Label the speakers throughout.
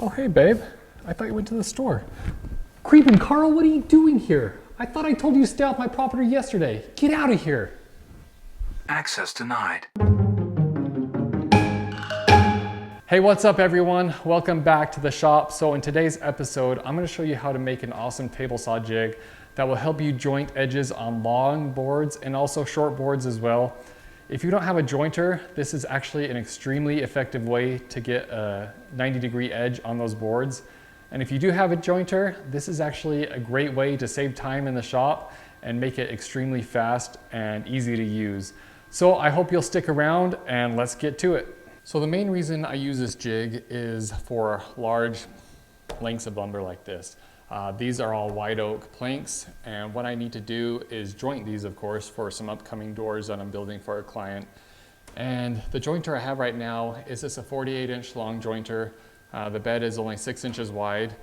Speaker 1: Oh, hey, babe. I thought you went to the store. Creeping Carl, what are you doing here? I thought I told you to stay off my property yesterday. Get out of here.
Speaker 2: Access denied.
Speaker 1: Hey, what's up, everyone? Welcome back to the shop. So in today's episode, I'm going to show you how to make an awesome table saw jig that will help you joint edges on long boards and also short boards as well. If you don't have a jointer, this is actually an extremely effective way to get a 90-degree edge on those boards. And if you do have a jointer, this is actually a great way to save time in the shop and make it extremely fast and easy to use. So I hope you'll stick around and let's get to it. So the main reason I use this jig is for large lengths of lumber like this. These are all white oak planks, and what I need to do is joint these, of course, for some upcoming doors that I'm building for a client. And the jointer I have right now is just a 48-inch long jointer. The bed is only 6 inches wide,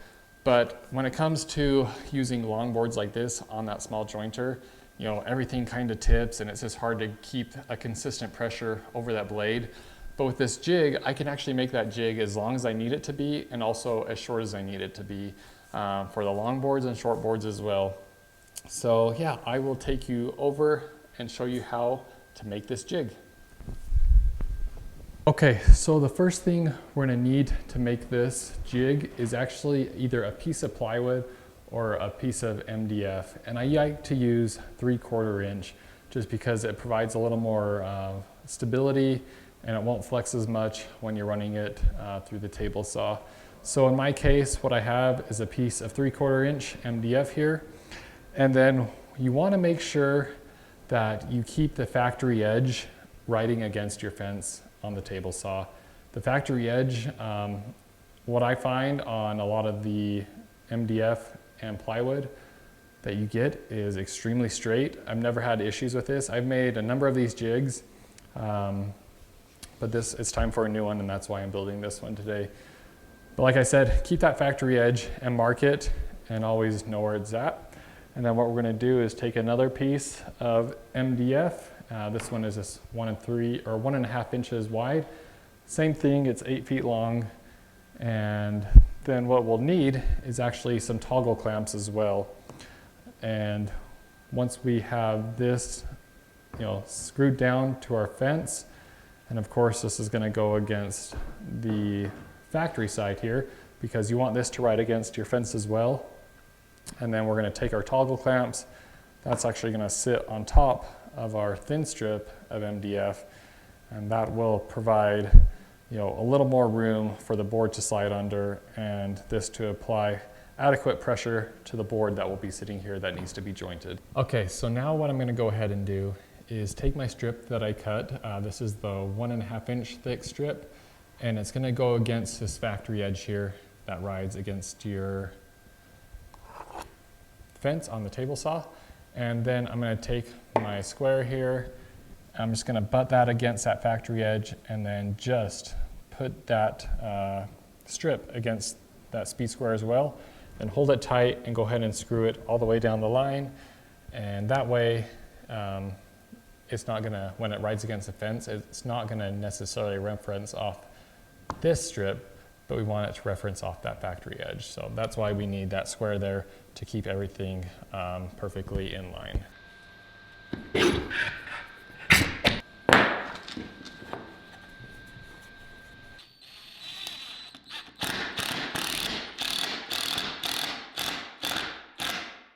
Speaker 1: but when it comes to using long boards like this on that small jointer, you know, everything kind of tips and it's just hard to keep a consistent pressure over that blade. But with this jig, I can actually make that jig as long as I need it to be and also as short as I need it to be for the long boards and short boards as well. So yeah, I will take you over and show you how to make this jig. Okay, so the first thing we're gonna need to make this jig is actually either a piece of plywood or a piece of MDF. And I like to use 3/4 inch just because it provides a little more stability and it won't flex as much when you're running it through the table saw. So in my case, what I have is a piece of 3/4 inch MDF here. And then you wanna make sure that you keep the factory edge riding against your fence on the table saw. The factory edge, what I find on a lot of the MDF and plywood that you get is extremely straight. I've never had issues with this. I've made a number of these jigs, but it's time for a new one, and that's why I'm building this one today. But like I said, keep that factory edge and mark it and always know where it's at. And then what we're gonna do is take another piece of MDF. This one is just 1.5 inches wide. Same thing, it's 8 feet long. And then what we'll need is actually some toggle clamps as well. And once we have this, screwed down to our fence, and of course this is gonna go against the factory side here because you want this to ride against your fence as well. And then we're gonna take our toggle clamps. That's actually gonna sit on top of our thin strip of MDF, and that will provide a little more room for the board to slide under and this to apply adequate pressure to the board that will be sitting here that needs to be jointed. Okay, so now what I'm gonna go ahead and do is take my strip that I cut. This is the 1.5 inch thick strip, and it's gonna go against this factory edge here that rides against your fence on the table saw. And then I'm gonna take my square here, I'm just gonna butt that against that factory edge and then just put that strip against that speed square as well, and hold it tight and go ahead and screw it all the way down the line. And that way, it's not gonna, when it rides against the fence, it's not gonna necessarily reference off this strip, but we want it to reference off that factory edge. So that's why we need that square there to keep everything perfectly in line.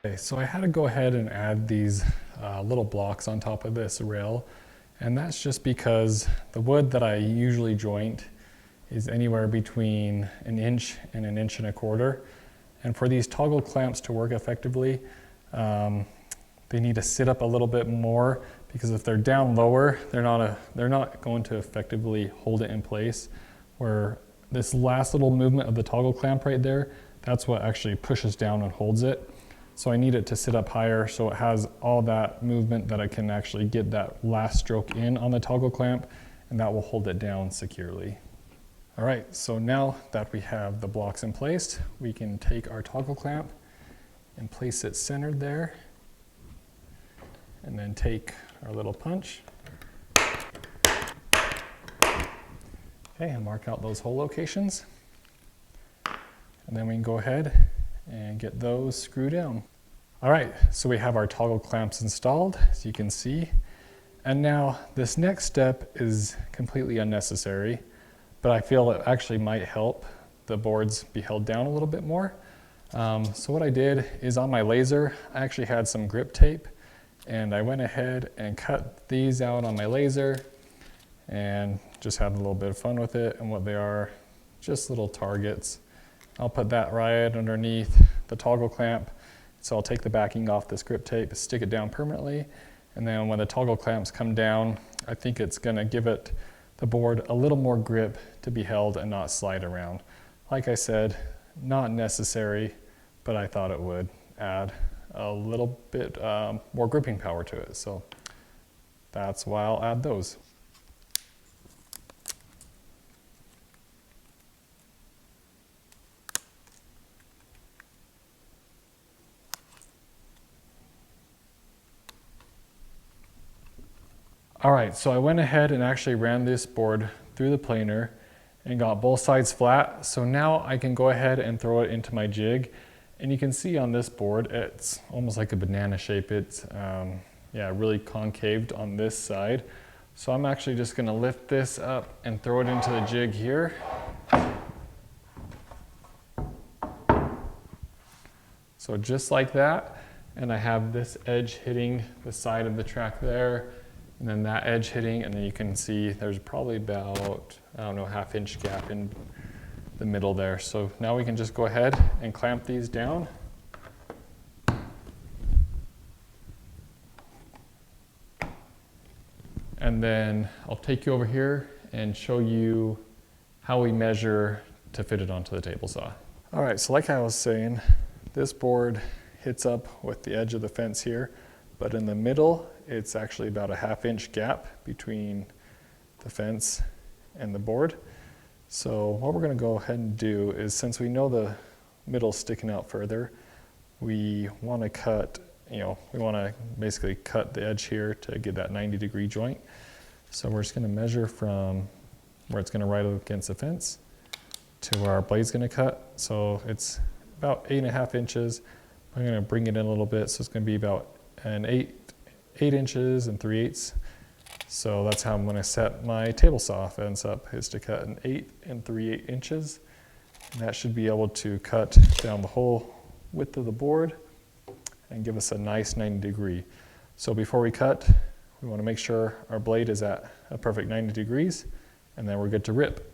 Speaker 1: Okay, so I had to go ahead and add these little blocks on top of this rail, and that's just because the wood that I usually joint is anywhere between 1 inch and 1.25 inches. And for these toggle clamps to work effectively, they need to sit up a little bit more, because if they're down lower, they're not going to effectively hold it in place. Where this last little movement of the toggle clamp right there, that's what actually pushes down and holds it. So I need it to sit up higher so it has all that movement that I can actually get that last stroke in on the toggle clamp, and that will hold it down securely. All right, so now that we have the blocks in place, we can take our toggle clamp and place it centered there, and then take our little punch. Okay, and mark out those hole locations. And then we can go ahead and get those screwed down. All right, so we have our toggle clamps installed, as you can see. And now this next step is completely unnecessary, but I feel it actually might help the boards be held down a little bit more. So what I did is on my laser, I actually had some grip tape, and I went ahead and cut these out on my laser and just had a little bit of fun with it. And what they are, just little targets. I'll put that right underneath the toggle clamp. So I'll take the backing off this grip tape, stick it down permanently, and then when the toggle clamps come down, I think it's gonna give the board a little more grip to be held and not slide around. Like I said, not necessary, but I thought it would add a little bit more gripping power to it. So that's why I'll add those. All right, so I went ahead and actually ran this board through the planer and got both sides flat. So now I can go ahead and throw it into my jig. And you can see on this board, it's almost like a banana shape. It's really concaved on this side. So I'm actually just gonna lift this up and throw it into the jig here. So just like that. And I have this edge hitting the side of the track there, and then that edge hitting, and then you can see there's probably about, I don't know, ½ inch gap in the middle there. So now we can just go ahead and clamp these down. And then I'll take you over here and show you how we measure to fit it onto the table saw. All right, so like I was saying, this board hits up with the edge of the fence here, but in the middle, it's actually about a ½ inch gap between the fence and the board. So what we're gonna go ahead and do is, since we know the middle's sticking out further, we wanna cut, we wanna basically cut the edge here to get that 90-degree joint. So we're just gonna measure from where it's gonna ride against the fence to where our blade's gonna cut. So it's about 8½ inches. I'm gonna bring it in a little bit, so it's gonna be about an 8 inches and 3/8. So that's how I'm gonna set my table saw fence up, is to cut an 8 3/8 inches. And that should be able to cut down the whole width of the board and give us a nice 90-degree. So before we cut, we wanna make sure our blade is at a perfect 90 degrees, and then we're good to rip.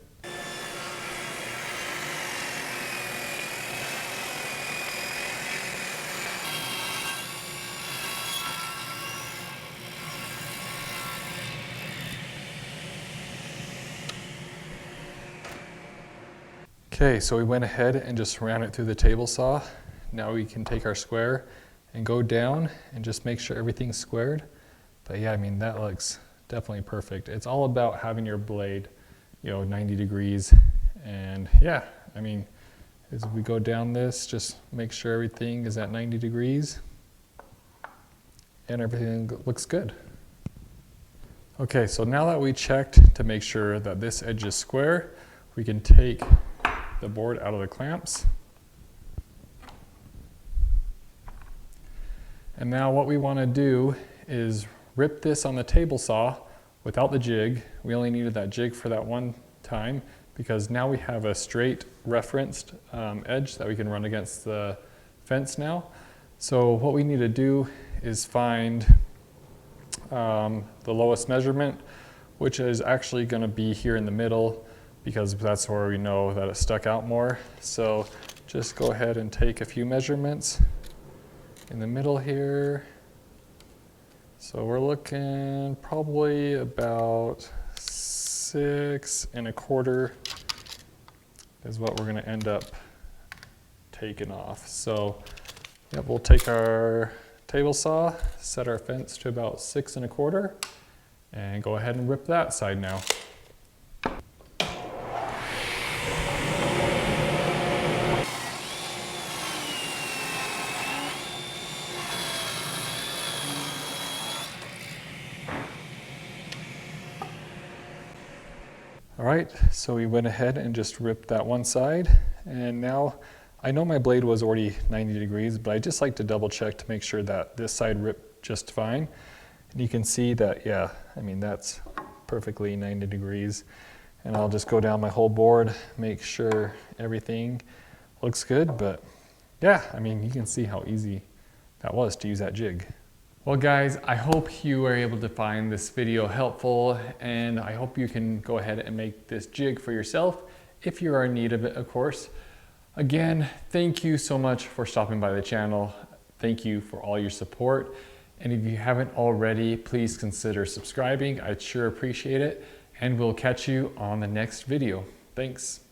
Speaker 1: Okay, so we went ahead and just ran it through the table saw. Now we can take our square and go down and just make sure everything's squared. But yeah, I mean, that looks definitely perfect. It's all about having your blade, 90 degrees. And yeah, I mean, as we go down this, just make sure everything is at 90 degrees and everything looks good. Okay, so now that we checked to make sure that this edge is square, we can take the board out of the clamps. And now what we want to do is rip this on the table saw without the jig. We only needed that jig for that one time, because now we have a straight referenced edge that we can run against the fence now. So what we need to do is find the lowest measurement, which is actually going to be here in the middle, because that's where we know that it stuck out more. So just go ahead and take a few measurements in the middle here. So we're looking probably about 6 1/4 is what we're gonna end up taking off. So yep, we'll take our table saw, set our fence to about 6 1/4, and go ahead and rip that side now. All right, so we went ahead and just ripped that one side, and now I know my blade was already 90 degrees, but I just like to double check to make sure that this side ripped just fine. And you can see that, yeah, I mean, that's perfectly 90 degrees. And I'll just go down my whole board, make sure everything looks good. But yeah, I mean, you can see how easy that was to use that jig. Well guys, I hope you were able to find this video helpful, and I hope you can go ahead and make this jig for yourself if you are in need of it, of course. Again, thank you so much for stopping by the channel. Thank you for all your support. And if you haven't already, please consider subscribing. I'd sure appreciate it. And we'll catch you on the next video. Thanks.